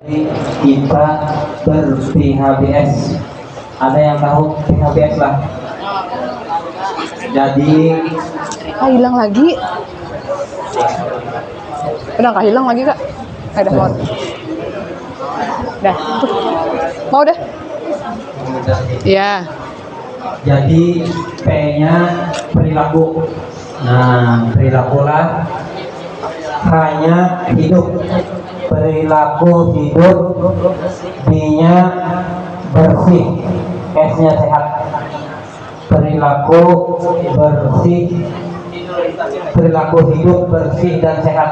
Kita ber-PHBS. Ada yang tahu PHBS lah? Jadi hilang lagi. Udah nggak hilang lagi kak? Ada mau? Dah, tuh. Mau deh. Ya. Jadi P-nya perilaku. Nah, perilaku lah. H-nya hidup. Perilaku hidup. B-nya bersih. S-nya sehat. Perilaku bersih. Perilaku hidup bersih dan sehat.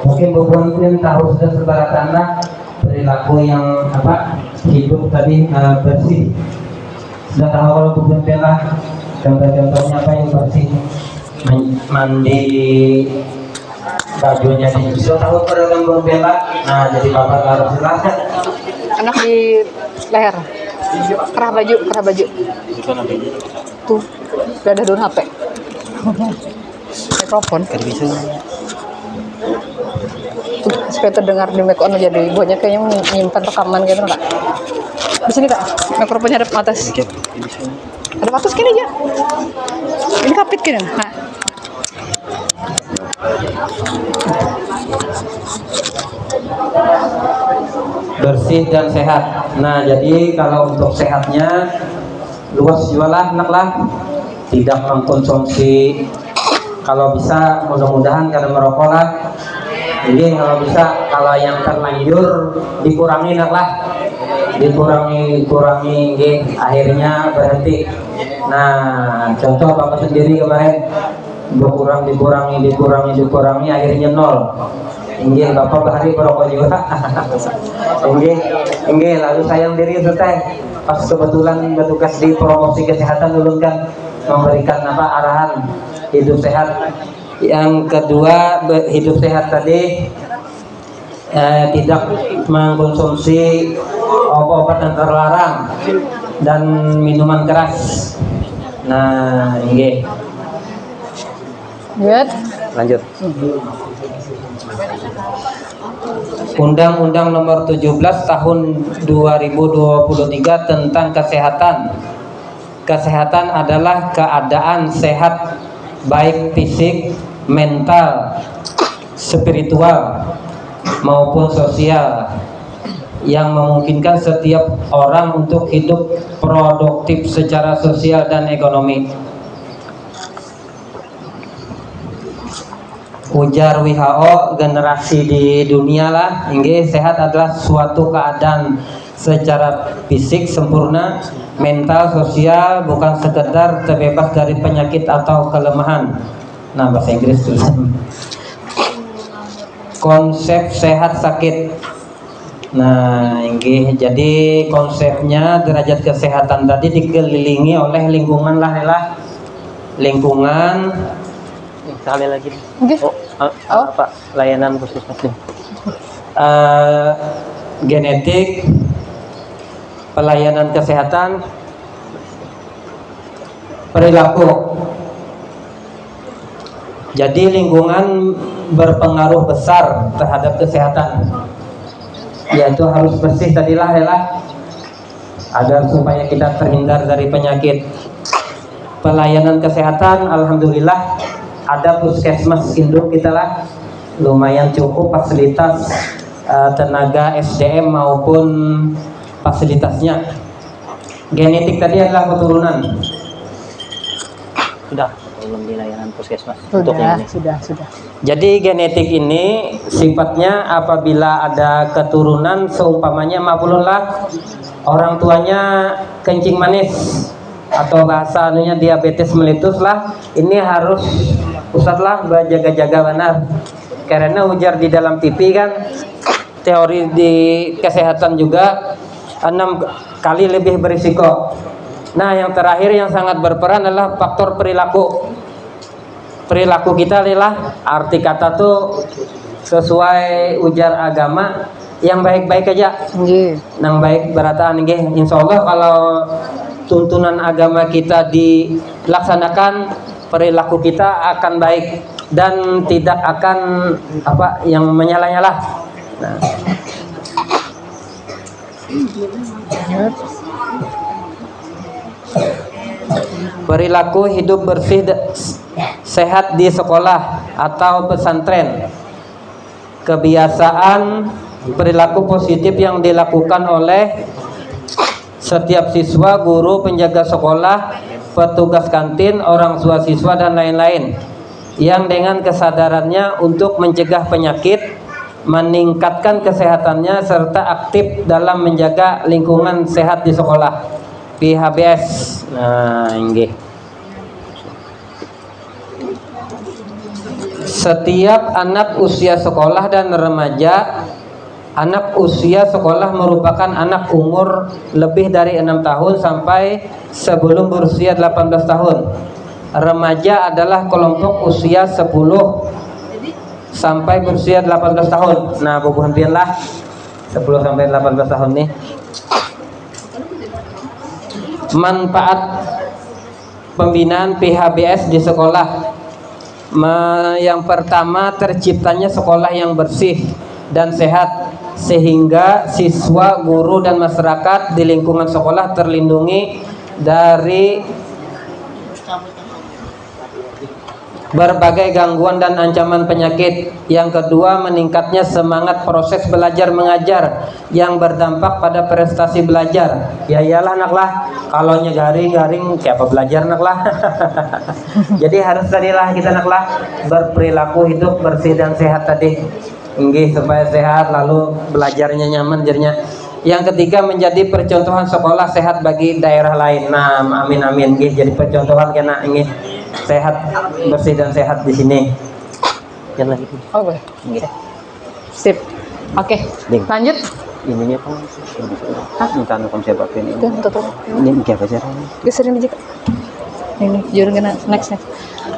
Mungkin beberapa tahu sudah sebagai tanda perilaku yang hidup tadi bersih. Sudah tahu kalau tubuh bela contoh-contohnya apa yang bersih? Mandi, bajunya sudah tahu perilaku tubuh bela. Nah, jadi bapak harus jelaskan. Anak di leher. Kerah baju. Tuh, udah ada HP. Mikrofon. Tuh, supaya terdengar di mic on aja deh. Ibunya kayaknya menyimpan rekaman gitu kak. Di sini kak, mikrofonnya ada atas. Ada atas gini aja. Ini kapit gini. Nah. Bersih dan sehat. Nah, jadi kalau untuk sehatnya luas jualah enak lah, tidak mengkonsumsi, kalau bisa mudah-mudahan karena merokok lah. Jadi kalau bisa, kalau yang terlanjur dikurangi lah, dikurangi, akhirnya berhenti. Nah, contoh bapak sendiri kemarin dikurangi, akhirnya 0. Inggih bapak bahari merokok juga. Inggih lalu saya sendiri selesai pas kebetulan bertugas di promosi kesehatan dulu kan memberikan arahan hidup sehat. Yang kedua hidup sehat tadi tidak mengkonsumsi obat-obat yang terlarang dan minuman keras. Nah, inggih. Lanjut. Undang-Undang Nomor 17 Tahun 2023 tentang kesehatan. Kesehatan adalah keadaan sehat baik fisik, mental, spiritual maupun sosial yang memungkinkan setiap orang untuk hidup produktif secara sosial dan ekonomi. Ujar WHO generasi di dunia lah, sehat adalah suatu keadaan secara fisik sempurna, mental, sosial, bukan sekedar terbebas dari penyakit atau kelemahan. Nah, bahasa Inggris tulisan. Konsep sehat sakit. Nah, jadi konsepnya derajat kesehatan tadi dikelilingi oleh lingkungan lah. Lingkungan sekali lagi. Apa layanan puskesmas ini? Genetik, pelayanan kesehatan, perilaku. Jadi lingkungan berpengaruh besar terhadap kesehatan. Yaitu harus bersih tadilah agar supaya kita terhindar dari penyakit. Pelayanan kesehatan, alhamdulillah ada puskesmas induk kita lah, lumayan cukup fasilitas tenaga SDM maupun fasilitasnya. Genetik tadi adalah keturunan. Sudah belum di layanan puskesmas? Sudah. Jadi genetik ini sifatnya apabila ada keturunan, seumpamanya maafullah orang tuanya kencing manis atau bahasa anunya diabetes melitus lah, ini harus Ustadz lah berjaga-jaga benar, karena ujar di dalam TV kan teori di kesehatan juga 6 kali lebih berisiko. Nah, yang terakhir yang sangat berperan adalah faktor perilaku. Perilaku kita adalah arti kata tuh sesuai ujar agama yang baik-baik aja. Yang baik berataan insya Allah kalau tuntunan agama kita dilaksanakan, perilaku kita akan baik dan tidak akan yang menyala-nyala. Nah, perilaku hidup bersih sehat di sekolah atau pesantren. Kebiasaan perilaku positif yang dilakukan oleh setiap siswa, guru, penjaga sekolah, petugas kantin, orang tua siswa, dan lain-lain, yang dengan kesadarannya untuk mencegah penyakit, meningkatkan kesehatannya, serta aktif dalam menjaga lingkungan sehat di sekolah. PHBS. Nah, ini. Setiap anak usia sekolah dan remaja, anak usia sekolah merupakan anak umur lebih dari 6 tahun sampai sebelum berusia 18 tahun. Remaja adalah kelompok usia 10 sampai berusia 18 tahun. Nah, bubuhantianlah 10 sampai 18 tahun nih. Manfaat pembinaan PHBS di sekolah. Yang pertama, terciptanya sekolah yang bersih dan sehat, sehingga siswa, guru, dan masyarakat di lingkungan sekolah terlindungi dari berbagai gangguan dan ancaman penyakit. Yang kedua, meningkatnya semangat proses belajar mengajar yang berdampak pada prestasi belajar. Ya iyalah anak lah, kalau garing siapa belajar anak lah. Jadi harus tadilah kita anak lah berperilaku hidup bersih dan sehat tadi. Nggih, supaya sehat lalu belajarnya nyaman jadinya. Yang ketiga, menjadi percontohan sekolah sehat bagi daerah lain. Nah, amin amin nggih, jadi percontohan kena nggih. Sehat, bersih dan sehat di sini. Jangan lagi. Oh, boleh. Oke. Sip. Oke. Lanjut. Ininya kan minta konsep apa ini? Tuh. Ini apa sih? Geserin aja, Kak. Ini jurus kena next.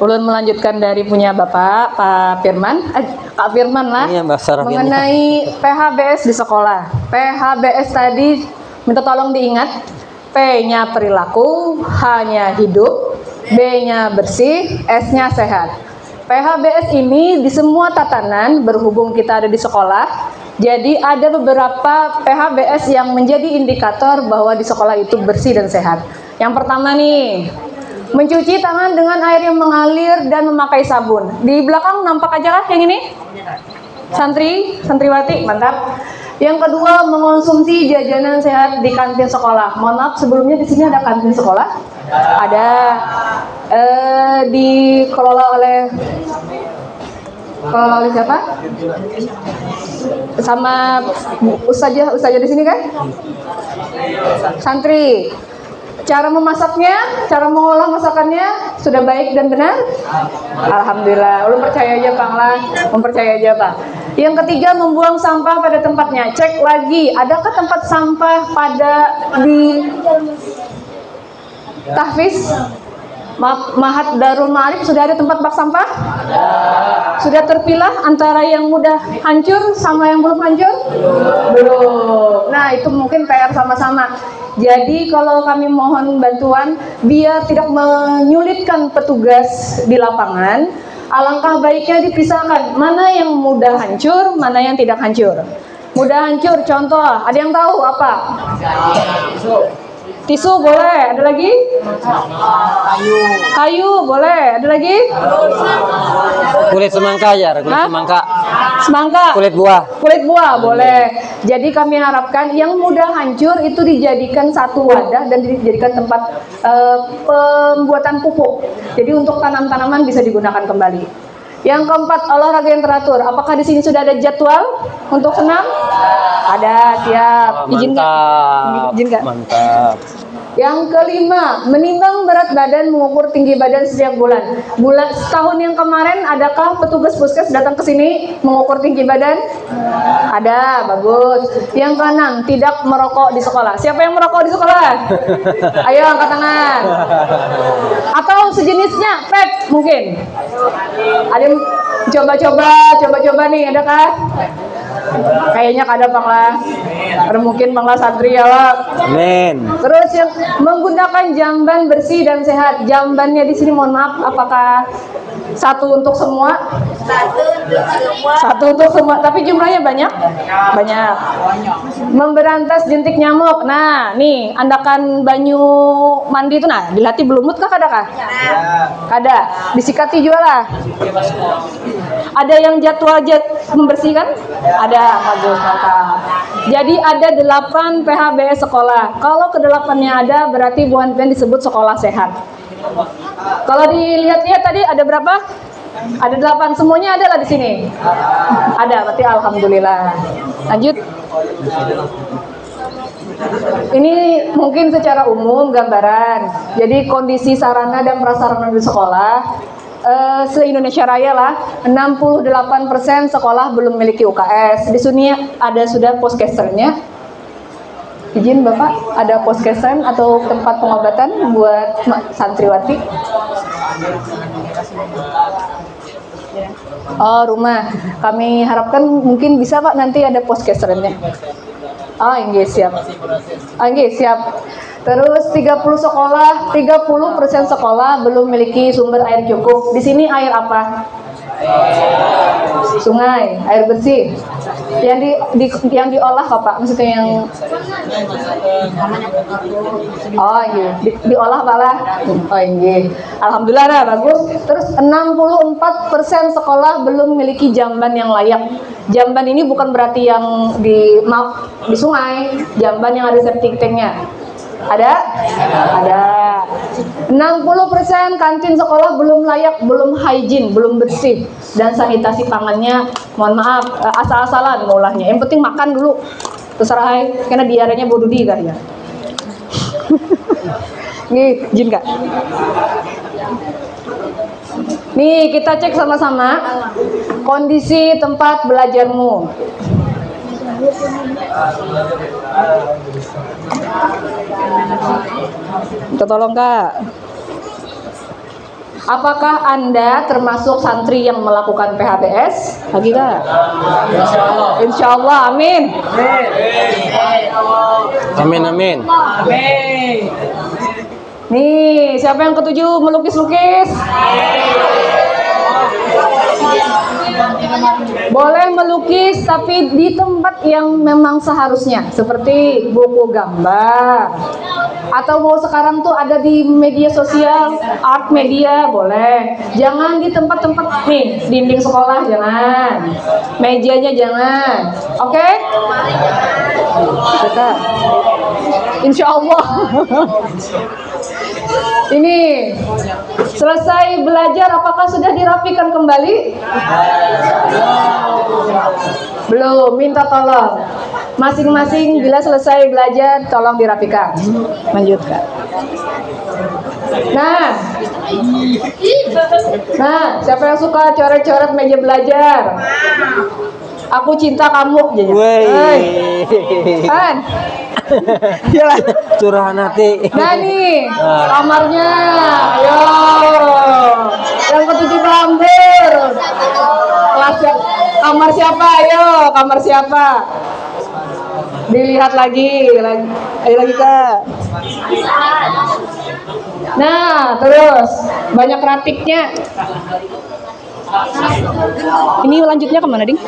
Ulun melanjutkan dari punya Bapak Pak Firman, Kak Firman lah, Ini Mbak Sarah mengenai PHBS di sekolah. PHBS tadi minta tolong diingat, P-nya perilaku, H-nya hidup, B-nya bersih, S-nya sehat. PHBS ini di semua tatanan, berhubung kita ada di sekolah, jadi ada beberapa PHBS yang menjadi indikator bahwa di sekolah itu bersih dan sehat. Yang pertama nih, mencuci tangan dengan air yang mengalir dan memakai sabun. Di belakang nampak aja lah yang ini? Santriwati, mantap. Yang kedua, mengonsumsi jajanan sehat di kantin sekolah. Mohon maaf, sebelumnya di sini ada kantin sekolah? Ada. Dikelola oleh siapa? Sama ustazah di sini kan? Santri. Cara memasaknya, cara mengolah masakannya sudah baik dan benar? Alhamdulillah. Ulun percaya aja Pak lah, mempercaya aja Pak. Yang ketiga, membuang sampah pada tempatnya. Cek lagi, adakah tempat sampah di tahfiz? Mahat Darul Ma'arif sudah ada tempat bak sampah? Sudah terpilah antara yang mudah hancur sama yang belum hancur? Belum. Nah, itu mungkin PR sama-sama. Jadi kalau kami mohon bantuan biar tidak menyulitkan petugas di lapangan, alangkah baiknya dipisahkan mana yang mudah hancur, mana yang tidak hancur. Mudah hancur, contoh, ada yang tahu apa? Tisu boleh, ada lagi? Kayu boleh, ada lagi? Kulit semangka ya, kulit semangka. Semangka. Kulit buah. Kulit buah boleh. Jadi kami harapkan yang mudah hancur itu dijadikan satu wadah dan dijadikan tempat pembuatan pupuk. Jadi untuk tanam-tanaman bisa digunakan kembali. Yang keempat, olahraga yang teratur. Apakah di sini sudah ada jadwal untuk senam? Ada, siap. Izin nggak? Izin nggak? Mantap. Yang kelima, menimbang berat badan, mengukur tinggi badan setiap bulan. Setahun yang kemarin, adakah petugas puskes datang ke sini mengukur tinggi badan? Ada, bagus. Yang keenam, tidak merokok di sekolah. Siapa yang merokok di sekolah? Ayo angkat tangan. Atau sejenisnya, vape mungkin. Ada yang coba-coba nih, adakah? Kayaknya kada Bang lah. Ada mungkin Bang lah santri ya lah. Amin. Terus yang menggunakan jamban bersih dan sehat. Jambannya di sini mohon maaf, apakah Satu untuk semua. Satu untuk semua. Satu untuk semua, tapi jumlahnya banyak? Banyak. Memberantas jentik nyamuk. Nah, nih, andakan banyu mandi itu nah, dilatih belumut kah kada kah? Kada. Disikati juga lah. Ada yang jadwal membersihkan? Ada, bagus, mantap. Jadi ada 8 PHBS sekolah. Kalau ke-8-nya ada, berarti Bu Hanpen disebut sekolah sehat. Kalau dilihat-lihat tadi ada berapa? Ada 8, semuanya ada lah di sini. Ada, berarti alhamdulillah. Lanjut. Ini mungkin secara umum gambaran. Jadi kondisi sarana dan prasarana di sekolah se-Indonesia Raya lah, 68% sekolah belum memiliki UKS. Di sini ada sudah poskesternya. Izin Bapak, ada poskesen atau tempat pengobatan buat santriwati? Oh, rumah. Kami harapkan mungkin bisa Pak nanti ada poskesennya. Oh, enggak siap. Enggak siap. Terus 30% sekolah belum memiliki sumber air cukup. Di sini air apa? Sungai, air bersih. Yang diolah apa? Maksudnya yang oh iya, diolah apa lah? Oh iya. Alhamdulillah nah, bagus. Terus 64% sekolah belum memiliki jamban yang layak. Jamban ini bukan berarti yang di sungai, jamban yang ada septic tanknya. Ada? Ada. 60% kantin sekolah belum layak, belum hygiene, belum bersih, dan sanitasi pangannya, mohon maaf, asal-asalan ngolahnya. Yang penting makan dulu. Terserah, karena diarenya bodudi kan ya. Nih, izin Kak. Nih, kita cek sama-sama kondisi tempat belajarmu. Minta tolong Kak. Apakah Anda termasuk santri yang melakukan PHBS? Lagi Kak? Insya Allah, amin. Amin, amin. Nih, siapa yang ketujuh melukis-lukis? Boleh melukis tapi di tempat yang memang seharusnya, seperti buku gambar, atau mau sekarang tuh ada di media sosial, art media boleh. Jangan di tempat-tempat nih, dinding sekolah jangan, mejanya jangan. Oke? Kita Insya Allah. Ini selesai belajar, apakah sudah dirapikan kembali? Belum, minta tolong. Masing-masing bila selesai belajar, tolong dirapikan. Lanjutkan. Nah, siapa yang suka coret-coret meja belajar? Aku cinta kamu. Kan? Iyalah, curahan hati. Nah nih, kamarnya. Ayo. Yang ketujuh pelambur. Kamar siapa? Ayo, kamar siapa? Dilihat lagi. Ayo lagi Kak. Nah, terus banyak ratiknya. Ini lanjutnya kemana, Ding?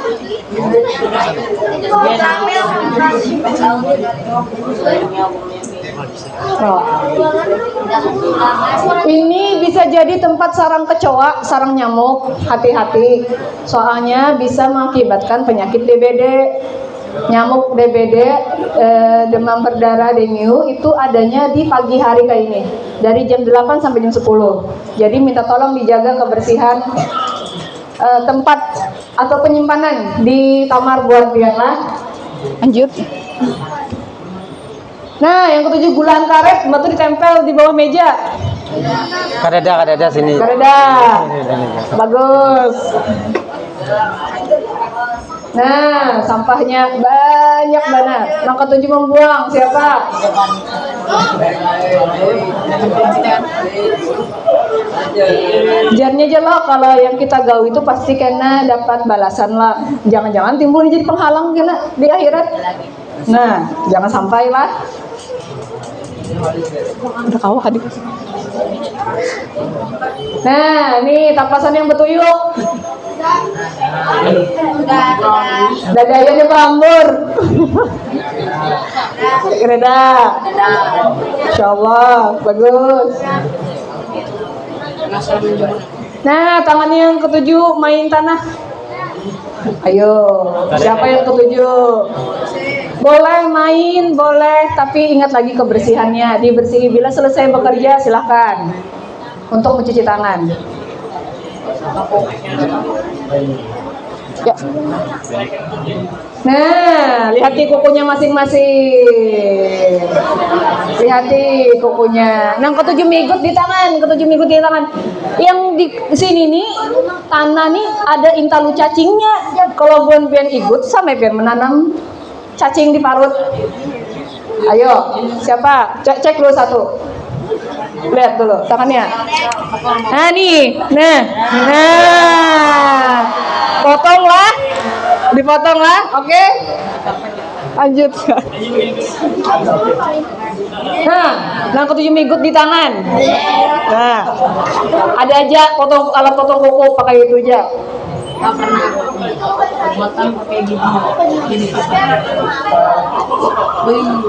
Oh. Ini bisa jadi tempat sarang kecoa, sarang nyamuk. Hati-hati, soalnya bisa mengakibatkan penyakit DBD. Nyamuk DBD, demam berdarah, dengue itu adanya di pagi hari kayak ini, dari jam 8 sampai jam 10. Jadi minta tolong dijaga kebersihan tempat atau penyimpanan di kamar buat biarlah. Lanjut. Nah, yang ketujuh gulahan karet, batu ditempel di bawah meja. Kadada sini. Kadada. Bagus. Nah, sampahnya banyak banget. Yang ketujuh membuang, siapa? Jarnya aja lah, kalau yang kita gaul itu pasti kena dapat balasan lah. Jangan-jangan timbul jadi penghalang kena di akhirat. Nah, jangan sampai lah. Udah kau hadir. Nah, nih tapasan yang betuyuk. Dadayanya Pak Ambur. Reda. Insya Allah, bagus. Nah, tangannya yang ketujuh main tanah. Ayo, siapa yang ketujuh? Boleh main, boleh, tapi ingat lagi kebersihannya. Dibersihi bila selesai bekerja, silahkan untuk mencuci tangan. Ya. Nah, lihati kukunya masing-masing. Lihati kukunya. Yang ketujuh migut di tangan, ketujuh migut di tangan. Yang di sini nih, tanah nih ada intalu cacingnya. Kalau buan pian igut, sampai pian menanam cacing di parut. Ayo, siapa? Cek dulu satu. Lihat dulu tangannya. Nah nih, nah, potonglah, dipotonglah, oke? Lanjut. Nah, yang ketujuh migut di tangan. Nah, ada aja potong alat potong kuku pakai itu aja.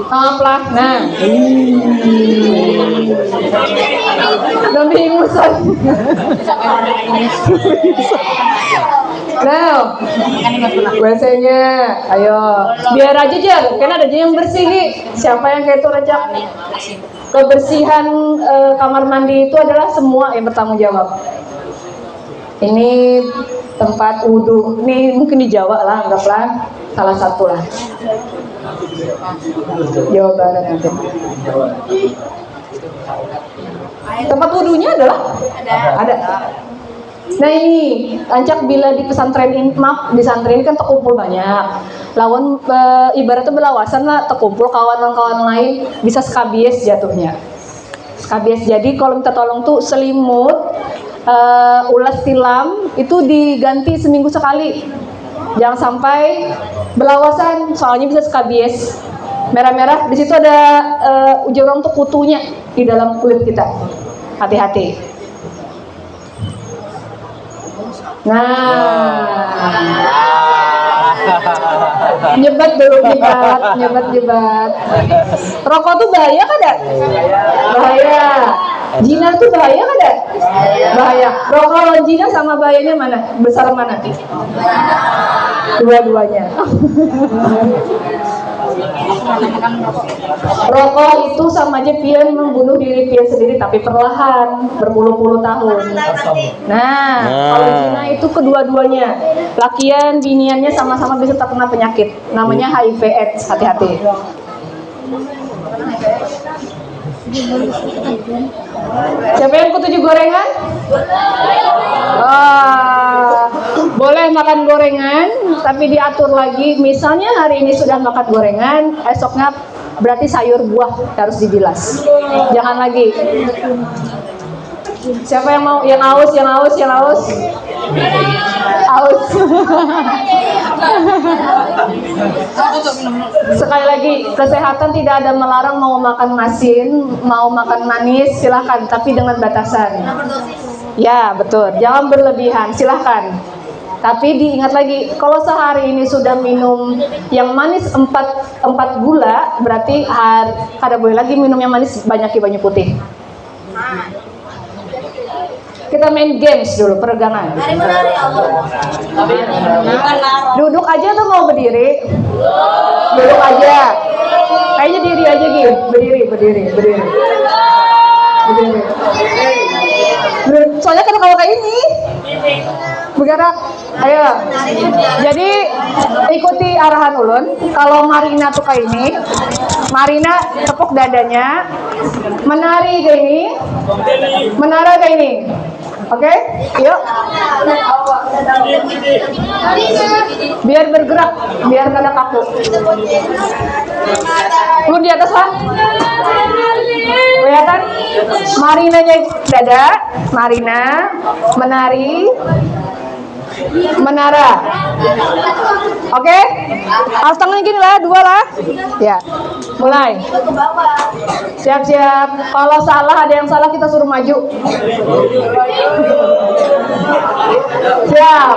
Maaflah, nah. Udah bingung Nah, WC-nya, ayo, biar aja kan ada aja yang bersih nih. Siapa yang kayak itu Rajak? Kebersihan kamar mandi itu adalah semua yang bertanggung jawab. Ini tempat wudhu, nih mungkin di Jawa lah, anggaplah salah satu lah. Jawa Barat nanti. Tempat wudhunya adalah ada. Nah ini, Ancak bila di pesantren ini, maaf, di pesantren kan terkumpul banyak. Lawan ibaratnya belawasan lah, terkumpul kawan-kawan lain, bisa skabies jatuhnya. Skabies, jadi kalau minta tolong tuh selimut, ulas tilam, itu diganti seminggu sekali. Jangan sampai belawasan, soalnya bisa skabies. Merah-merah, di situ ada ujarong tuh kutunya di dalam kulit kita. Hati-hati. Nah, nyebat dulu, nyebat. Rokok tuh bahaya kan ada? Bahaya. Zina tuh bahaya kan ada? Bahaya. Rokok dan zina sama bahayanya mana? Besar mana? Dua-duanya. Rokok itu sama aja pian membunuh diri pian sendiri, tapi perlahan, berpuluh-puluh tahun. Nah, kalau zina itu kedua-duanya, lakian biniannya sama-sama bisa terkena penyakit, namanya HIV/AIDS. Hati-hati. Siapa yang ketujuh gorengan? Boleh makan gorengan, tapi diatur lagi. Misalnya hari ini sudah makan gorengan, esoknya berarti sayur buah harus dibilas. Jangan lagi. Siapa yang mau? Yang aus? Aus. Sekali lagi, kesehatan tidak ada melarang mau makan masin, mau makan manis, silahkan, tapi dengan batasan. Ya, betul. Jangan berlebihan, silahkan. Tapi diingat lagi, kalau sehari ini sudah minum yang manis 4 gula, berarti kada boleh lagi minum yang manis banyak putih. Kita main games dulu, peregangan. Duduk aja atau mau berdiri? Duduk aja. Kayaknya diri aja gitu. Berdiri. Soalnya kan kalau kayak ini bergerak. Ayo. Jadi ikuti arahan ulun. Kalau Marina tuh kayak ini, Marina tepuk dadanya, menari kayak ini, menara kayak ini. Oke, yuk. Biar bergerak, biar kada kaku. Turun di atas lah. Kelihatan? Marinanya dada, Marina, menari, menara. Oke? Alas tangannya gini lah, 2 lah. Ya. Mulai. Ke bawah. Siap-siap. Kalau salah, ada yang salah kita suruh maju. Siap.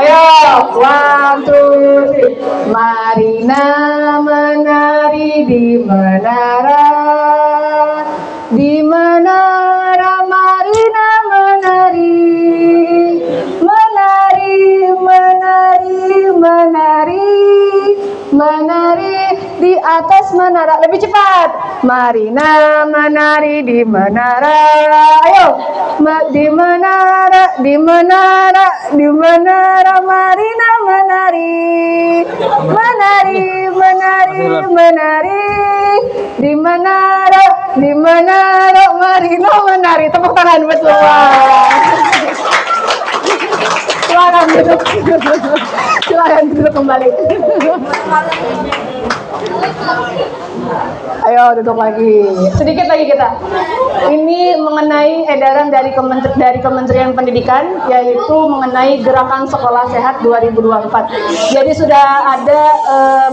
Ayo. 1, 2, 3. Marina menari di menara. Di menara Marina menari. Menari, menari, menari. Menari di atas menara. Lebih cepat. Marina menari di menara. Ayo. Di menara, di menara, di menara Marina menari. Menari, menari, menari. Di menara, di menara Marina menari. Tepuk tangan buat semua. Silakan duduk. Silakan duduk kembali. Ayo duduk lagi. Sedikit lagi kita. Ini mengenai edaran dari Kementerian Pendidikan, yaitu mengenai Gerakan Sekolah Sehat 2024. Jadi sudah ada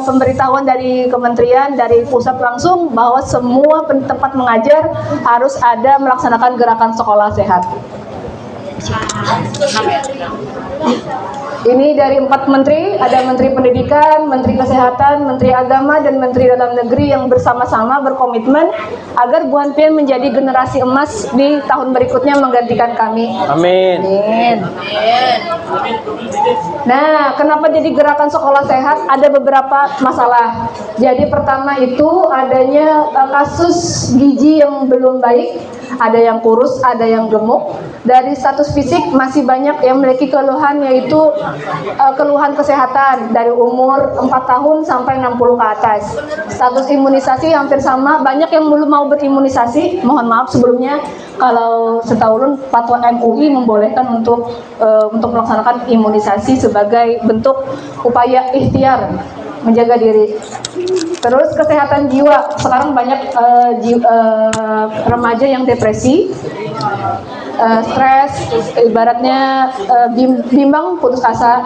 pemberitahuan dari kementerian, dari pusat langsung bahwa semua tempat mengajar harus ada melaksanakan Gerakan Sekolah Sehat. Ini dari 4 menteri, ada Menteri Pendidikan, Menteri Kesehatan, Menteri Agama, dan Menteri Dalam Negeri yang bersama-sama berkomitmen agar Bu Hanpian menjadi generasi emas di tahun berikutnya menggantikan kami. Amin. Amin. Nah, kenapa jadi Gerakan Sekolah Sehat? Ada beberapa masalah. Jadi pertama itu adanya kasus gizi yang belum baik, ada yang kurus, ada yang gemuk. Dari status fisik masih banyak yang memiliki keluhan, yaitu keluhan kesehatan dari umur 4 tahun sampai 60 ke atas. Status imunisasi hampir sama, banyak yang belum mau berimunisasi. Mohon maaf sebelumnya, kalau setahu fatwa MUI membolehkan untuk melaksanakan imunisasi sebagai bentuk upaya ikhtiar menjaga diri. Terus kesehatan jiwa, sekarang banyak remaja yang depresi, stres, ibaratnya bimbang, putus asa.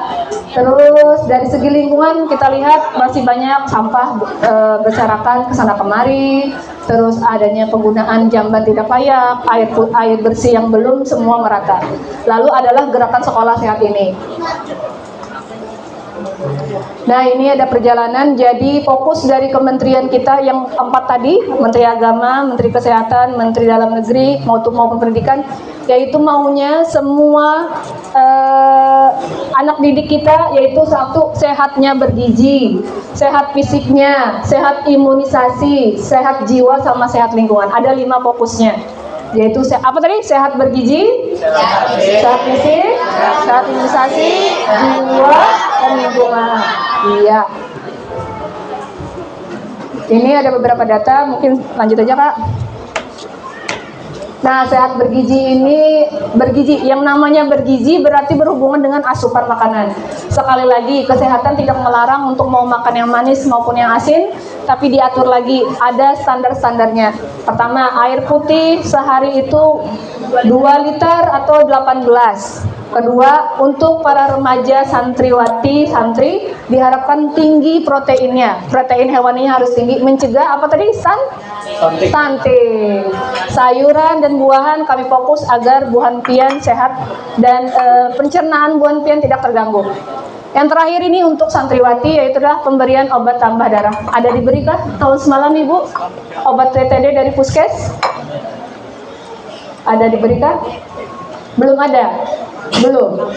Terus dari segi lingkungan kita lihat masih banyak sampah berserakan kesana kemari. Terus adanya penggunaan jamban tidak layak, air bersih yang belum semua merata. Lalu adalah Gerakan Sekolah Sehat ini. Nah, ini ada perjalanan. Jadi fokus dari kementerian kita yang 4 tadi, Menteri Agama, Menteri Kesehatan, Menteri Dalam Negeri maupun Pendidikan, yaitu maunya semua anak didik kita, yaitu 1, sehatnya bergizi, sehat fisiknya, sehat imunisasi, sehat jiwa, sama sehat lingkungan. Ada 5 fokusnya, yaitu apa tadi? Sehat bergizi, sehat fisik, sehat imunisasi, jiwa, dan lingkungan. Iya. Ini ada beberapa data, mungkin lanjut aja Kak. Nah, sehat bergizi ini, bergizi, yang namanya bergizi berarti berhubungan dengan asupan makanan. Sekali lagi, kesehatan tidak melarang untuk mau makan yang manis maupun yang asin, tapi diatur lagi, ada standar-standarnya. Pertama, air putih sehari itu 2 liter atau 18 gelas. Kedua, untuk para remaja santriwati, santri, diharapkan tinggi proteinnya. Protein hewaninya harus tinggi, mencegah apa tadi? Stunting. Sayuran dan buahan kami fokus agar Bu Hanpian sehat dan pencernaan Bu Hanpian tidak terganggu. Yang terakhir ini untuk santriwati, yaitu adalah pemberian obat tambah darah. Ada diberikan tahun semalam Ibu obat TTD dari Puskes? Ada diberikan? Belum ada? Belum.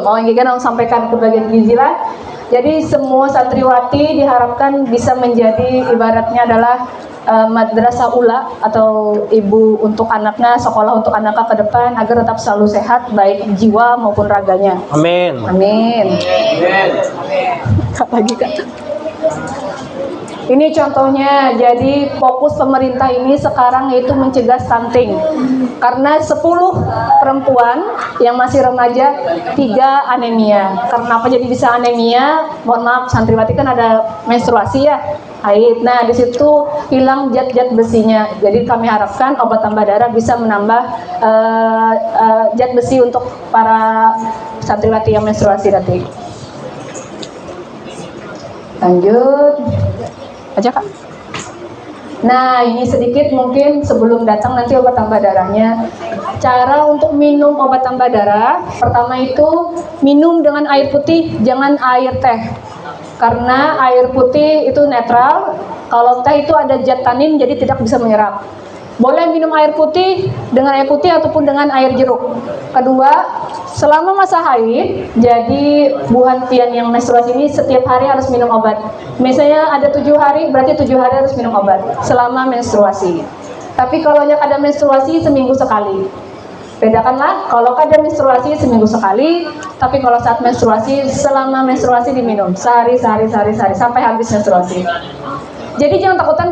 Mau yang kan sampaikan ke bagian gizi lah. Jadi semua santriwati diharapkan bisa menjadi ibaratnya adalah madrasah ula atau ibu untuk anaknya, sekolah untuk anaknya ke depan agar tetap selalu sehat baik jiwa maupun raganya. Amin. Amin. Kak lagi Kak. Ini contohnya, jadi fokus pemerintah ini sekarang yaitu mencegah stunting. Karena 10 perempuan yang masih remaja, 3 anemia. Kenapa jadi bisa anemia? Mohon maaf, santriwati kan ada menstruasi ya, haid. Nah, di situ hilang zat-zat besinya. Jadi kami harapkan obat tambah darah bisa menambah zat besi untuk para santriwati yang menstruasi nanti. Lanjut. Aja Kak. Nah, ini sedikit mungkin sebelum datang nanti obat tambah darahnya. Cara untuk minum obat tambah darah, pertama itu minum dengan air putih, jangan air teh. Karena air putih itu netral, kalau teh itu ada zat tanin jadi tidak bisa menyerap. Boleh minum air putih dengan air putih ataupun dengan air jeruk. Kedua, selama masa haid, jadi Bu Hantian yang menstruasi ini setiap hari harus minum obat. Misalnya ada 7 hari, berarti 7 hari harus minum obat selama menstruasi. Tapi kalau ada menstruasi seminggu sekali. Bedakanlah, kalau ada menstruasi seminggu sekali, tapi kalau saat menstruasi, selama menstruasi diminum sehari sampai habis menstruasi. Jadi jangan takutan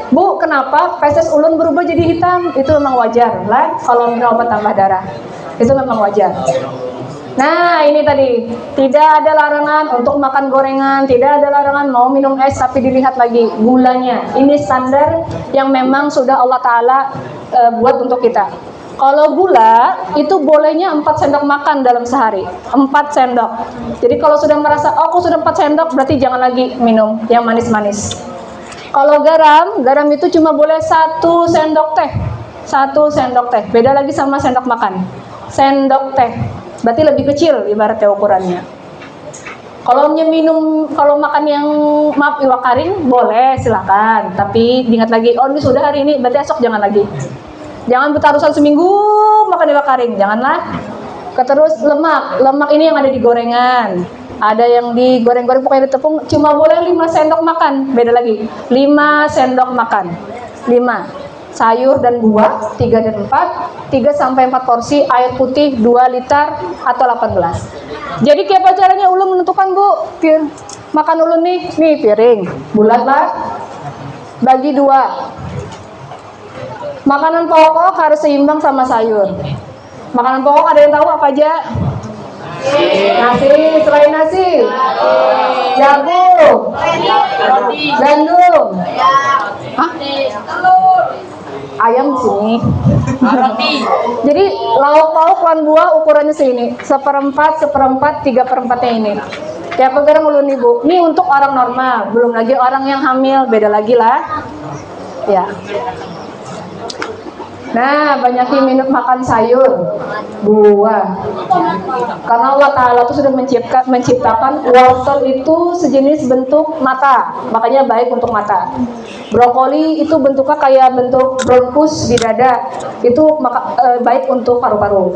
Bu, kenapa feses ulun berubah jadi hitam? Itu memang wajar lah kalau minum obat tambah darah. Itu memang wajar. Nah, ini tadi, tidak ada larangan untuk makan gorengan, tidak ada larangan mau minum es, tapi dilihat lagi gulanya. Ini standar yang memang sudah Allah Ta'ala buat untuk kita. Kalau gula, itu bolehnya 4 sendok makan dalam sehari. 4 sendok. Jadi kalau sudah merasa, oh aku sudah 4 sendok, berarti jangan lagi minum yang manis-manis. Kalau garam itu cuma boleh 1 sendok teh. 1 sendok teh. Beda lagi sama sendok makan. Sendok teh. Berarti lebih kecil ibaratnya ukurannya. Kalau makan yang iwak karing boleh silakan. Tapi diingat lagi, oh ini sudah hari ini, berarti esok jangan lagi. Jangan bertarusan seminggu makan iwak karing, janganlah. Terus lemak ini yang ada di gorengan. Ada yang digoreng-goreng pokoknya ditepung, cuma boleh 5 sendok makan. Beda lagi, 5 sendok makan. 5 sayur dan buah, 3 dan 4, 3-4 porsi air putih 2 liter atau 8 gelas. Jadi kayak apa caranya ulun menentukan, Bu? Makan ulun nih piring, bulat lah. Bagi 2. Makanan pokok harus seimbang sama sayur. Makanan pokok ada yang tahu apa aja? Nasi, selain nasi, jagung, gandum, ayam di sini. Jadi lauk pauk lan buah ukurannya segini, 1/4, 3/4-nya ini. Kayak pegarang ulun ibu. Ini untuk orang normal, belum lagi orang yang hamil, beda lagi lah. Ya. Nah, banyakin minum makan sayur, buah. Karena Allah Ta'ala itu sudah menciptakan wortel itu sejenis bentuk mata, makanya baik untuk mata. Brokoli itu bentuknya kayak bentuk bronkus di dada, itu baik untuk paru-paru.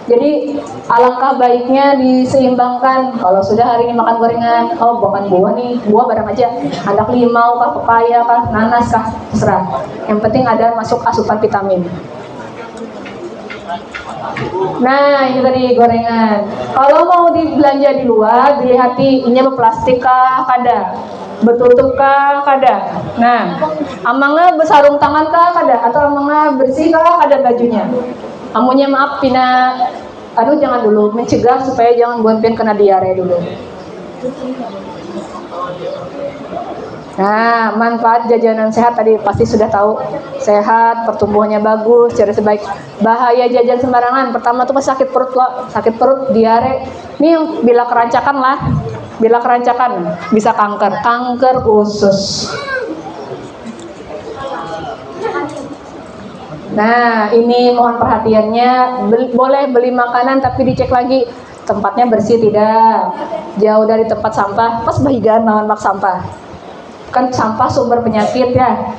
Jadi alangkah baiknya diseimbangkan. Kalau sudah hari ini makan gorengan, oh bukan buah nih, buah barang aja. Ada limau kah, pepaya kah, nanas kah, terserah. Yang penting ada masuk asupan vitamin. Nah, ini tadi gorengan. Kalau mau dibelanja di luar, dilihat ini plastik kah, kada, betutup kah, kada. Nah, amangnya bersarung tangan kah, kada, atau amangnya bersih kah, kada bajunya. Amunya maaf pina, jangan dulu, mencegah supaya jangan buantin kena diare dulu. Nah, manfaat jajanan sehat tadi pasti sudah tahu. Sehat, pertumbuhannya bagus, cara sebaik. Bahaya jajan sembarangan. Pertama tuh sakit perut, diare. Ini yang bila kerancakan lah. Bila kerancakan bisa kanker usus. Nah, ini mohon perhatiannya. Boleh beli makanan tapi dicek lagi tempatnya bersih tidak, jauh dari tempat sampah. Pas bahigan naon mak sampah. Kan sampah sumber penyakit ya.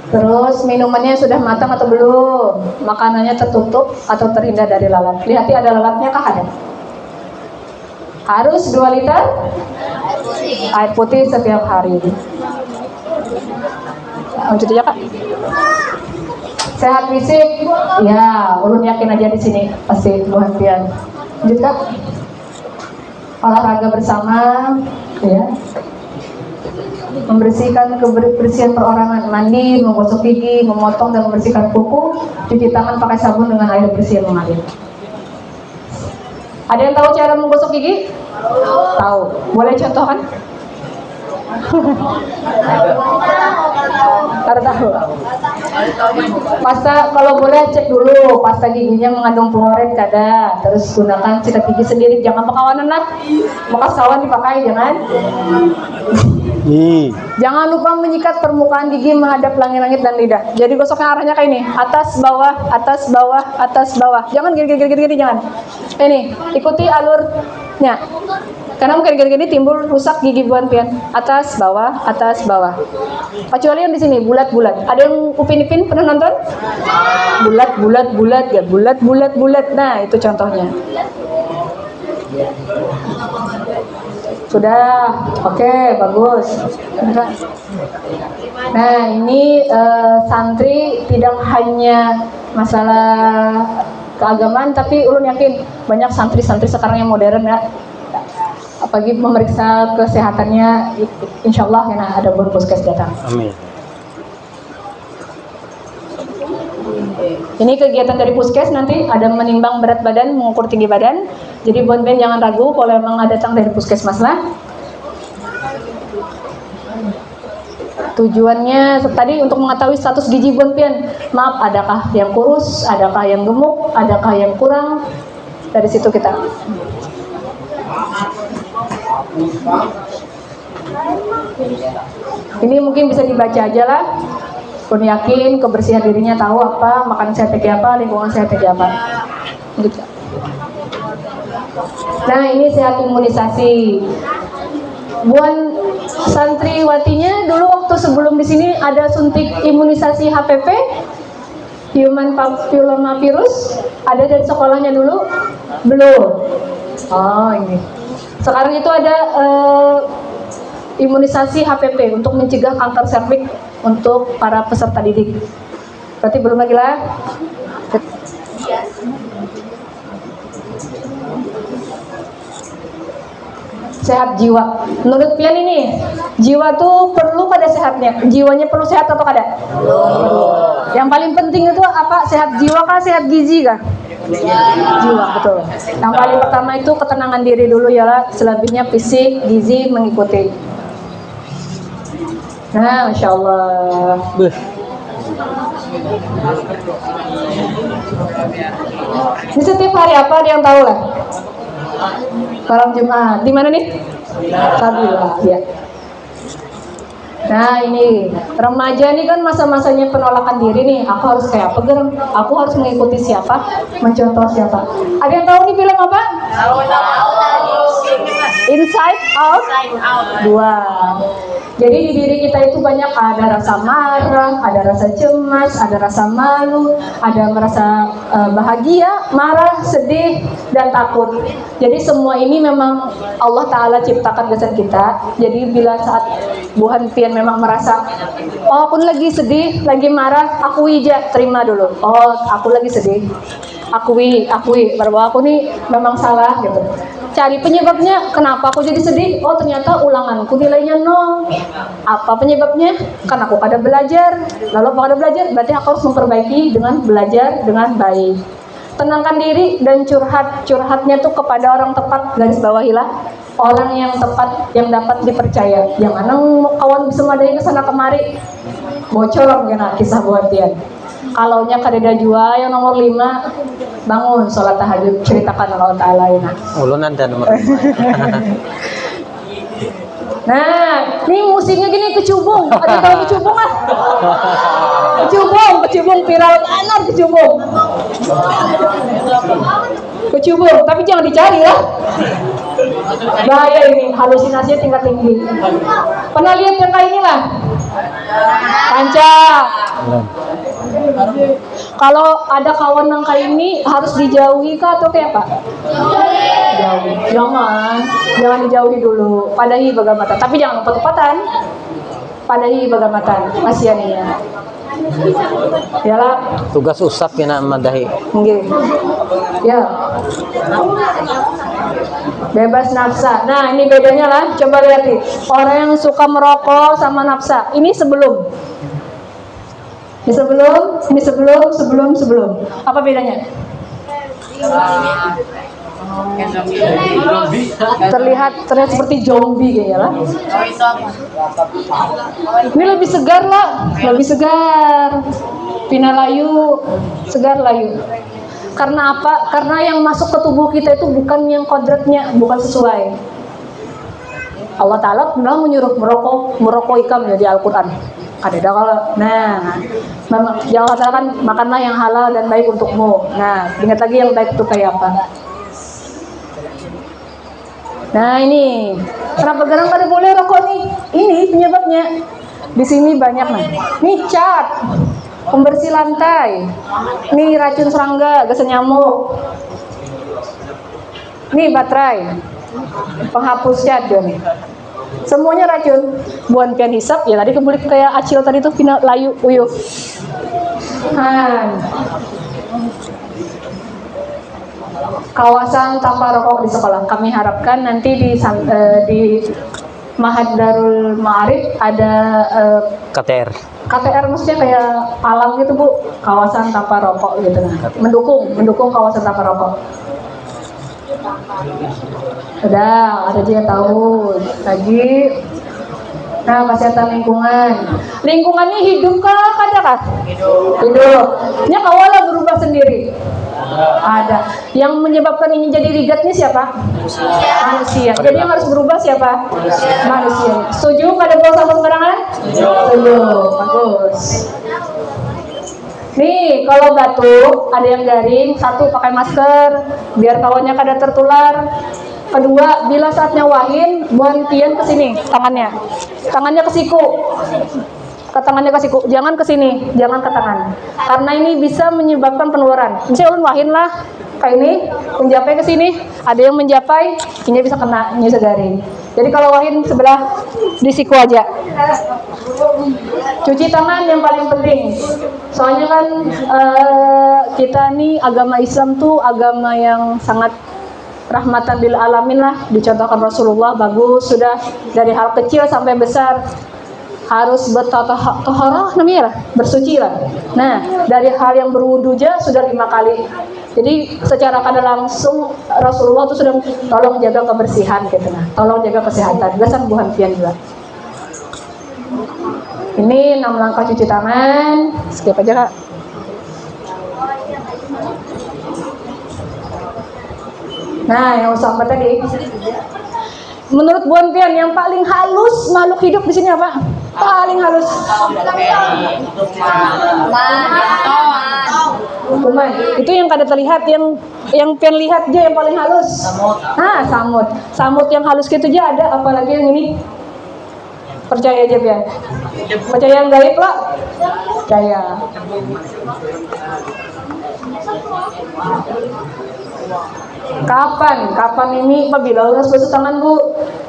Terus minumannya sudah matang atau belum? Makanannya tertutup atau terhindar dari lalat. Lihat ada lalatnya kah ada? Harus 2 liter air putih setiap hari. Lanjut aja Kak. Sehat fisik, ya, ulun yakin aja di sini pasti Bu Hantian. Lanjut Kak. Olahraga bersama, ya. Membersihkan kebersihan perorangan, mandi, menggosok gigi, memotong dan membersihkan kuku, cuci tangan pakai sabun dengan air bersih yang mengalir. Ada yang tahu cara menggosok gigi? Tahu. Boleh contohkan? Tahu. Pasta kalau boleh cek dulu pasta giginya mengandung fluoride kada. Terus gunakan sikat gigi sendiri, jangan pakawanan lah. Bekas kawan dipakai jangan. Jangan lupa menyikat permukaan gigi menghadap langit-langit dan lidah. Jadi gosoknya arahnya kayak ini, atas bawah, atas bawah, atas bawah. Jangan gini, jangan. Ini ikuti alurnya. Karena mungkin gini timbul rusak gigi buan pian. Atas bawah, atas bawah. Kecuali yang di sini bulat-bulat. Ada yang Upin Ipin pernah nonton? Bulat-bulat ya, bulat. Nah, itu contohnya. Sudah, oke, bagus. Nah, ini santri tidak hanya masalah keagamaan, tapi ulun yakin banyak santri-santri sekarang yang modern ya. Apalagi memeriksa kesehatannya, insya Allah ya, ada Puskes datang. Amin. Ini kegiatan dari Puskes, nanti ada menimbang berat badan, mengukur tinggi badan. Jadi Bon Ben jangan ragu kalau memang ada datang dari Puskesmas lah. Tujuannya tadi untuk mengetahui status gizi Bon Ben. Maaf, adakah yang kurus, adakah yang gemuk, adakah yang kurang. Dari situ kita. Ini mungkin bisa dibaca aja lah. Pun yakin kebersihan dirinya, tahu apa makanan sehat kayak apa, lingkungan sehat kayak apa. Gitu. Nah, ini sehat imunisasi. Buat santriwatinya dulu waktu sebelum di sini ada suntik imunisasi HPV, Human Papilloma Virus, ada dari sekolahnya dulu? Belum. Oh, ini. Sekarang itu ada imunisasi HPV untuk mencegah kanker serviks untuk para peserta didik. Berarti belum lagi lah. Sehat jiwa. Menurut pian ini, jiwa tuh perlu pada sehatnya. Jiwanya perlu sehat atau kada? Perlu. Yang paling penting itu apa? Sehat jiwa kah, sehat gizi kah? Jiwa, betul. Yang paling pertama itu ketenangan diri dulu ya, selebihnya fisik, gizi mengikuti. Nah, Masya Allah. Ini setiap hari apa? Ada yang tahu lah? Malam Jumat. Di mana nih? Sabila, ya. Nah, ini remaja nih kan masa-masanya penolakan diri nih. Aku harus kayak apa, Gerem? Aku harus mengikuti siapa? Mencontoh siapa? Ada yang tahu nih film apa? Inside Out 2. Jadi di diri kita itu banyak, ada rasa marah, ada rasa cemas, ada rasa malu, ada merasa bahagia, marah, sedih, dan takut. Jadi semua ini memang Allah Ta'ala ciptakan dasar kita. Jadi bila saat Buhan Pian memang merasa, oh aku lagi sedih, lagi marah, akui aja, terima dulu. Oh aku lagi sedih, akui bahwa aku nih memang salah gitu. Cari penyebabnya, kenapa aku jadi sedih? Oh ternyata ulanganku nilainya 0. Apa penyebabnya? Karena aku pada belajar. Lalu apa pada belajar? Berarti aku harus memperbaiki dengan belajar dengan baik. Tenangkan diri dan curhatnya tuh kepada orang tepat, garis bawahilah. Orang yang tepat, yang dapat dipercaya. Jangan kawan bisa madai ke sana kemari. Bocor kena kisah buatian. Kalau nya kadeda jua yang nomor 5, bangun sholat tahajud, ceritakan Allah Ta'ala ini. Ulun ada nomor 5. Nah, ini musiknya gini kecubung. Ada tahu kecubung ah? Kecubung viral kanar kecubung. Kecubung, tapi jangan dicari ya. Bahaya ini, halusinasinya tingkat tinggi. Pernah lihat yang kayak inilah? Panca. Kalau ada kawan yang kayak ini harus dijauhi kah atau kayak apa? Jauhi. Jangan dijauhi dulu. Padahi bagamatan. Tapi jangan empat-empatan. Padahi bagamatan. Kasihan ya. Yalah. Tugas usap ya nak madahi. Nggih. Ya. Bebas nafsa. Nah, ini bedanya lah. Coba lihat nih. Orang yang suka merokok sama nafsa. Ini sebelum. Ini sebelum. Apa bedanya? Terlihat seperti zombie kayaknya lah. Ini lebih segar lah, Pinalayu, segar layu. Karena apa? Karena yang masuk ke tubuh kita itu bukan yang kodratnya, bukan sesuai. Allah Ta'ala telah menyuruh merokok ikam ya di Al-Quran. Ada kalau, nah, ya Allah Ta'ala kan makanlah yang halal dan baik untukmu. Nah, ingat lagi yang baik itu kayak apa. Nah ini, kenapa garang pada boleh rokok nih? Ini penyebabnya. Di sini banyak nih. Nih cat, pembersih lantai. Nih racun serangga, gas nyamuk. Nih baterai, penghapus cat dia nih. Semuanya racun. Buan pian hisap ya tadi kembali kayak acil tadi tuh pina layu uyuh. Kawasan tanpa rokok di sekolah. Kami harapkan nanti di Mahad Darul Ma'arif ada KTR maksudnya kayak alam gitu Bu, kawasan tanpa rokok gitu nah. Mendukung kawasan tanpa rokok. Udah, ada juga tahu lagi. Nah, kesehatan lingkungan. Lingkungannya hidup kah? Ada kah? Hidup. Nya kawalah berubah sendiri. Ada. Yang menyebabkan ini jadi rigatnya siapa? Manusia. Jadi yang harus berubah siapa? Manusia. Setuju pada buang sampah sembarangan? Setuju. Bagus. Nih, kalau batuk ada yang garing, satu pakai masker biar kawannya kada tertular. Kedua, bila saatnya wahin, buang pian ke sini tangannya. Tangannya ke siku. Ke tangannya ke siku, jangan ke sini, jangan ke tangan. Karena ini bisa menyebabkan penularan. Misalnya ulun wahin lah kayak ini, menjapai ke sini, ada yang menjapai, ini bisa kena, ini bisa garing. Jadi kalau wahin sebelah di siku aja. Cuci tangan yang paling penting. Soalnya kan kita nih agama Islam tuh agama yang sangat rahmatan lil alamin lah. Dicontohkan Rasulullah bagus sudah dari hal kecil sampai besar harus bertaharah namanya lah, bersuci lah. Nah, dari hal yang berwudu aja sudah 5 kali. Jadi secara kada langsung Rasulullah itu sudah tolong jaga kebersihan gitu nah. Tolong jaga kesehatan. Biasa buhan pian juga. Ini 6 langkah cuci tangan. Skip aja Kak. Nah, yang usaha tadi. Menurut Buan Pian yang paling halus makhluk hidup di sini apa? Paling halus. Kuman. Itu yang kada terlihat, yang Pian lihat dia yang paling halus. Nah, samut. Samut yang halus gitu aja ada, apalagi yang ini. Percaya aja Pian. Percaya yang gaib lah. Percaya. Kapan ini apabila harus basuh tangan Bu?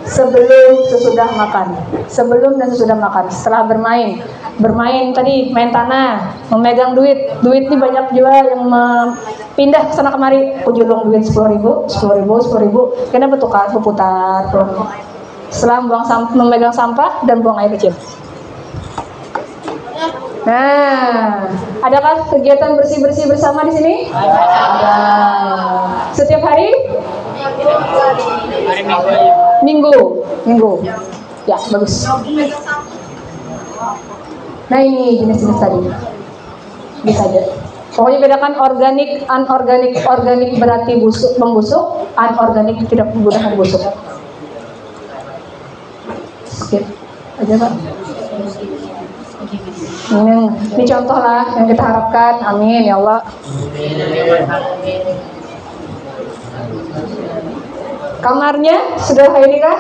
Sebelum sesudah makan. Sebelum dan sesudah makan. Setelah bermain tadi main tanah, memegang duit ini banyak juga yang pindah ke sana kemari, ujulung duit 10.000, kenapa tukar berputar. Setelah memegang sampah dan buang air kecil. Nah, adakah kegiatan bersih-bersih bersama di sini? Ada. Setiap hari? Minggu. Ya, bagus. Nah, ini jenis-jenis tadi. Bisa aja. Pokoknya bedakan organik, anorganik. Organik berarti membusuk, anorganik tidak menggunakan busuk. Skip aja Pak. Ini contoh lah yang kita harapkan. Amin ya Allah. Kamarnya sudah kayak ini kah?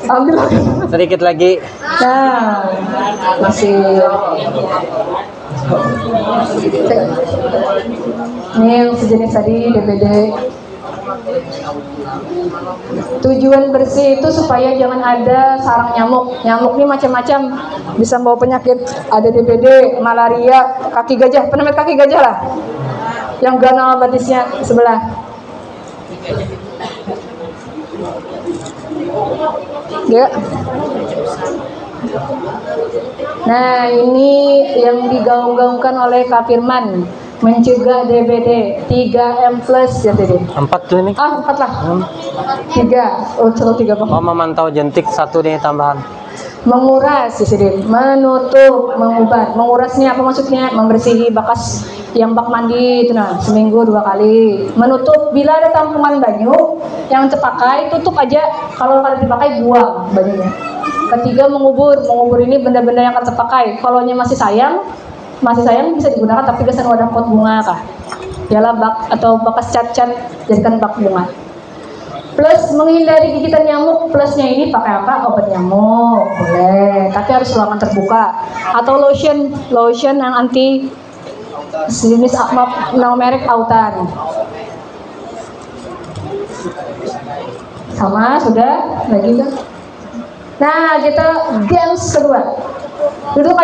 Alhamdulillah. Sedikit lagi. Nah, masih. Ini yang sejenis tadi DBD. Tujuan bersih itu supaya jangan ada sarang nyamuk. Nyamuk ini macam-macam, bisa membawa penyakit. Ada DBD, malaria, kaki gajah. Pernah lihat kaki gajah lah? Yang ganal batisnya sebelah. Ya. Nah, ini yang digaung-gaungkan oleh Kak Firman. Mencegah DBD 3M plus ya tadi. 4 tuh ini. 4 lah. 3. Oh, selalu 3 Bang. Memantau jentik 1 nih tambahan. Menguras ya tadi. Menutup, mengubah. Mengurasnya apa maksudnya? Membersihi bekas yang bak mandi itu nah seminggu 2 kali. Menutup bila ada tampungan banyu yang terpakai tutup aja, kalau kalian dipakai buang banyunya. Ketiga mengubur ini benda-benda yang akan terpakai. Kalau masih sayang bisa digunakan, tapi biasanya wadah pot bunga kah, piala bak atau bekas cat-cat jadikan bak bunga. Plus menghindari gigitan nyamuk, plusnya ini pakai apa? Obat nyamuk boleh, tapi harus ruangan terbuka, atau lotion yang anti jenis nama merek Autan. Sama sudah lagi kan? Nah kita games kedua. Duduk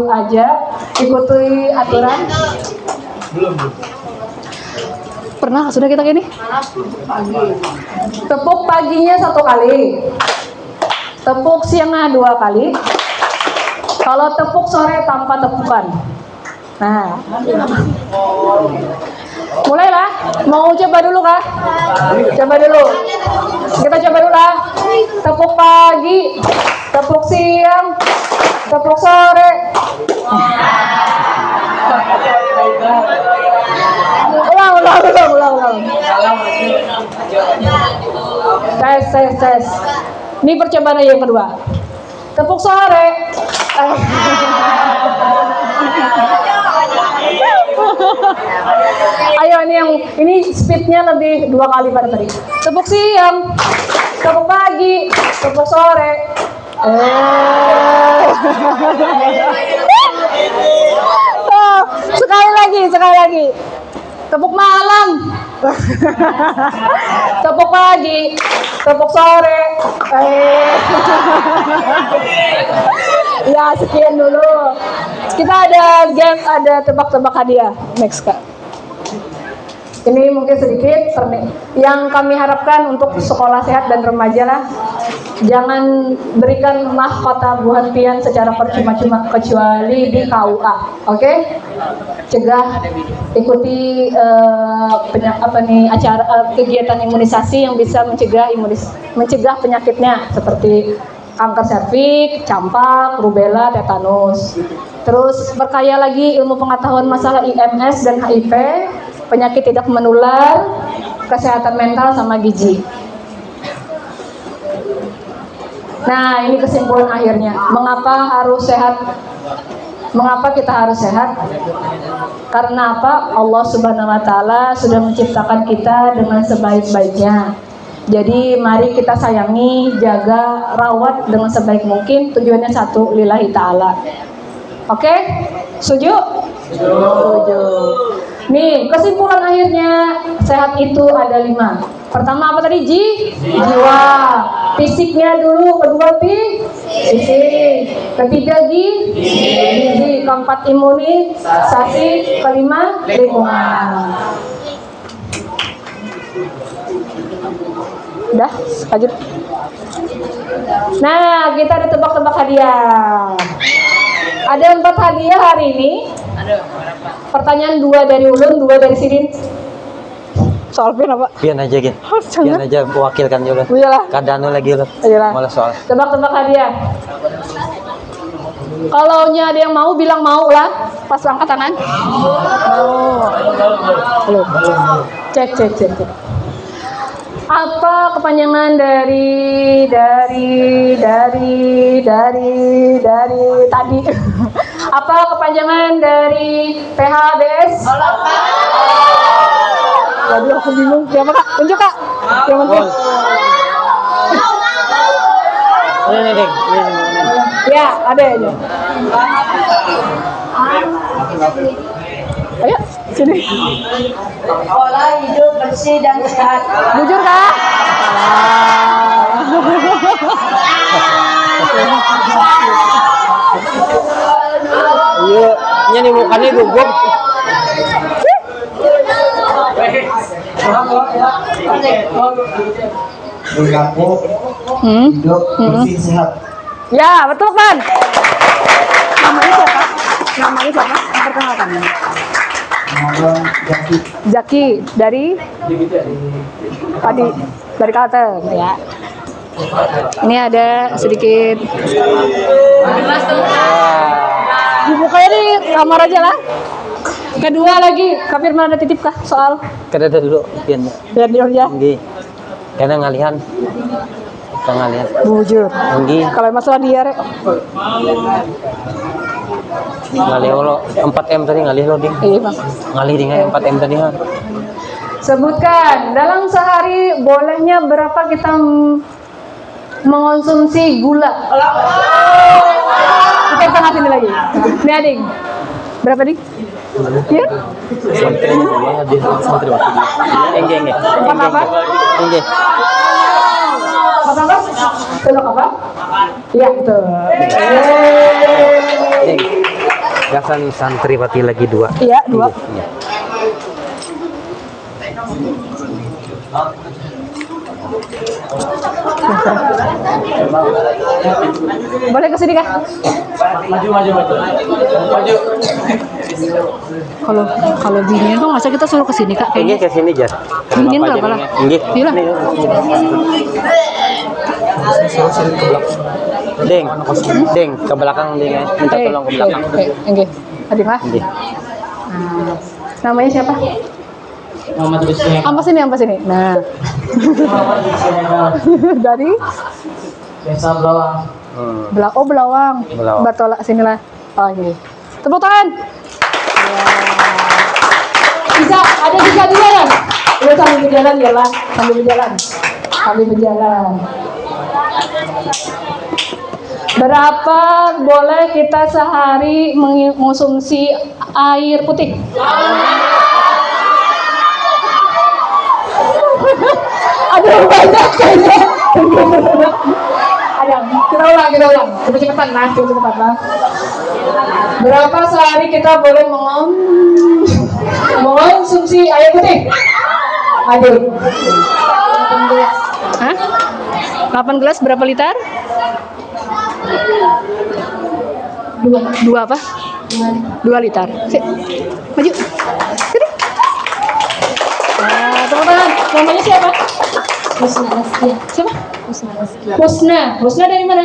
aja, ikuti aturan. Pernah sudah kita gini? Tepuk paginya 1 kali, tepuk siangnya 2 kali. Kalau tepuk sore tanpa tepukan. Nah, mulailah. Mau coba dulu kah? Coba dulu. Kita coba dulu lah. Tepuk pagi, tepuk siang, tepuk sore. Ulang. Tes. Ini percobaan yang kedua. Tepuk sore. Ayo ini speednya lebih 2 kali pada tadi. Tepuk siang, tepuk pagi, tepuk sore. Sekali lagi. Tepuk malam, tepuk pagi, tepuk sore. Ya sekian dulu. Kita ada game, ada tebak-tebak hadiah. Next Kak. Ini mungkin sedikit yang kami harapkan untuk sekolah sehat dan remaja lah. Jangan berikan mahkota buat pian secara percuma-cuma kecuali di KUA. Oke? Cegah, ikuti acara kegiatan imunisasi yang bisa mencegah penyakitnya seperti kanker serviks, campak, rubella, tetanus. Terus berkaya lagi ilmu pengetahuan masalah IMS dan HIV, penyakit tidak menular, kesehatan mental sama gizi. Nah, ini kesimpulan akhirnya. Mengapa harus sehat? Mengapa kita harus sehat? Karena apa? Allah Subhanahu wa taala sudah menciptakan kita dengan sebaik-baiknya. Jadi mari kita sayangi, jaga, rawat dengan sebaik mungkin. Tujuannya satu, lillahi ta'ala. Oke? Setuju? Setuju. Nih, kesimpulan akhirnya sehat itu ada 5. Pertama apa tadi? Jiwa. Fisiknya dulu, kedua fisik. Ketiga gizi. Keempat imunisasi. Kelima lingkungan. Udah, lanjut. Nah, kita ada tebak-tebak hadiah. Ada 4 hadiah hari ini. Pertanyaan 2 dari Ulun, 2 dari Sirin. Soal pian apa? Pian aja Gin. Pian aja wakilkan juga. Iyalah. Kadano lagi lo. Iyalah. Malah soal. Tebak-tebak hadiah. Kalau ada yang mau bilang mau lah. Pas angkat tangan. Belum. Cek. Apa kepanjangan dari tadi? Apa kepanjangan dari PHBS? Waduh, aku bingung. Siapa Kak? Tunjuk Kak. Yang penting. Ini ding. Ya, ada aja. Ayo, sini. Pola hidup bersih dan sehat. Jujur Kak. Iya, ini mukanya gugup. Berlaku hidup bersih sehat. Ya, betul kan? Namanya siapa? Perkenalkan. Nama Zaki dari Kalteng ya. Ini ada sedikit. Dibukanya di kamar aja lah. Kedua lagi, Kak Firman ada titip kah soal? Kada ada dulu pian. Biar dia ya. Nggih. Karena ngalihan. Kita ngalihan. Bujur. Nggih. Kalau masalah dia rek. Ngalih lo 4M tadi ngalih lo ding. Iya, Bang. Ngalih dengan 4M tadi ha. Sebutkan dalam sehari bolehnya berapa kita mengonsumsi gula? Kita tengah sini lagi. Nih ading. Berapa ding? Ya? Enggak. Empat apa? Enggak. Empat apa? Telur apa? Iya betul. Gasan santriwati lagi 2. Iya 2. Iya. Boleh ke sini kah? Maju. Kalau gini tuh masa kita suruh ke sini kak Enggak kayaknya. ke sini jas. Gini berapa lah? Enggak. Iya lah. Deng, ke belakang deng ya. Minta tolong ke belakang. Enggak. Adik lah. Nggih. Namanya siapa? Muhammad Rizky. Ampas sini. Nah. Muhammad Rizky. Dari Desa Belawang. Belawang. Belawang. Batola sinilah. Oh ini. Tepuk tangan. Ya. Bisa, ada bisa juga kan? Udah sambil berjalan ya lah, sambil berjalan. Berapa boleh kita sehari mengonsumsi air putih? Ada banyak kayaknya. Ada. Kita ulang. Cepat-cepat lah. Berapa sehari kita boleh mengonsumsi air putih? Aduh. 8 gelas. Hah? 8 gelas berapa liter? 2 apa? 2 liter. Maju. Sini. Nah, teman-teman, namanya siapa? Siapa? Husna dari mana?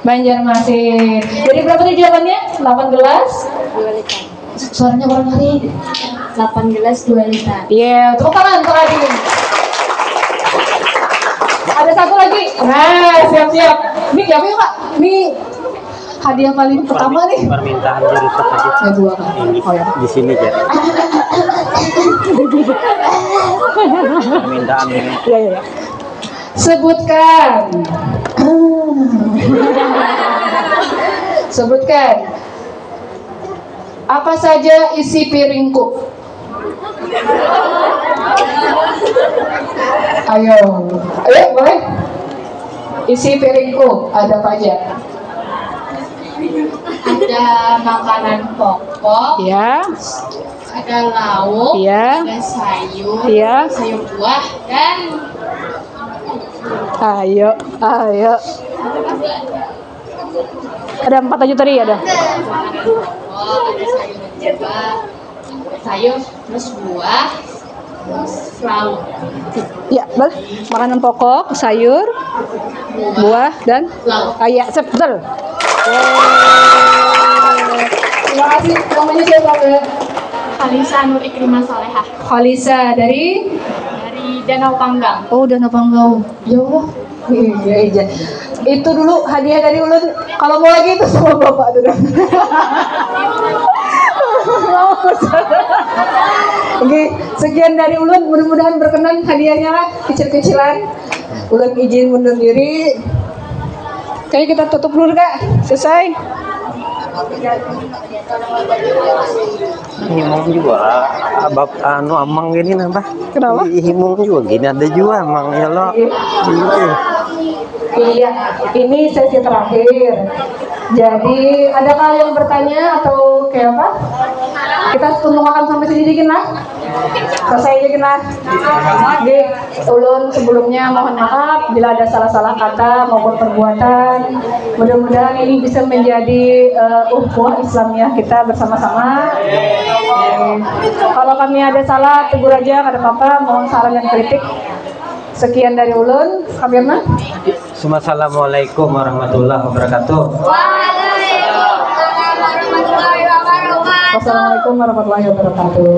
Banjarmasin. Jadi berapa tadi jawabannya? 8 gelas? 2 liter. Suaranya kurang hari. 8 gelas 2 liter. Iya, tepuk tangan untuk Adi. Ada satu lagi. Nah, siap-siap. Ini siapa ya Pak? Ini hadiah paling pertama nih. Permintaan dirusak aja. Ya 2 kan. Oh ya. Di sini ya. Permintaan ini. Iya. Sebutkan. Apa saja isi piringku? Ayo boleh. Isi piringku ada apa aja? Ada makanan pokok, Ya, ada lauk, Iya. ada sayur, Iya. sayur buah, dan ayo. Ada 4 aja tadi ada. pokok, ada sayur juga, sayur, terus buah, terus lauk. Ya, boleh. Makanan pokok, sayur, buah dan Lauk. ya, betul. Terima kasih. Namanya siapa, Mbak? Khalisa Nur Ikrimah Salehah Khalisa dari Danau Panggang. Oh, Danau Panggang. Ya Allah. Iya. Itu dulu hadiah dari Ulun. Kalau mau lagi itu sama Bapak dulu. Oke, sekian dari Ulun. Mudah-mudahan berkenan hadiahnya lah, kecil-kecilan. Ulun izin mundur diri. Kayaknya kita tutup dulu Kak. Selesai. Himong juga, amang gini nambah. Kenapa? Himong juga gini ada juga amang ya lo. Iya, ini sesi terakhir. Jadi, adakah yang bertanya atau kayak apa? Kita tunggu makan sampai sini dikit lah. Selesai aja kita. Jadi, ulun sebelumnya mohon maaf bila ada salah-salah kata maupun perbuatan. Mudah-mudahan ini bisa menjadi ukhuwah Islamiyah kita bersama-sama. Kalau kami ada salah, tegur aja, nggak ada apa-apa. Mohon saran dan kritik. Sekian dari ulun, Kak Firman. Assalamualaikum warahmatullahi wabarakatuh. Wassalamualaikum warahmatullahi wabarakatuh.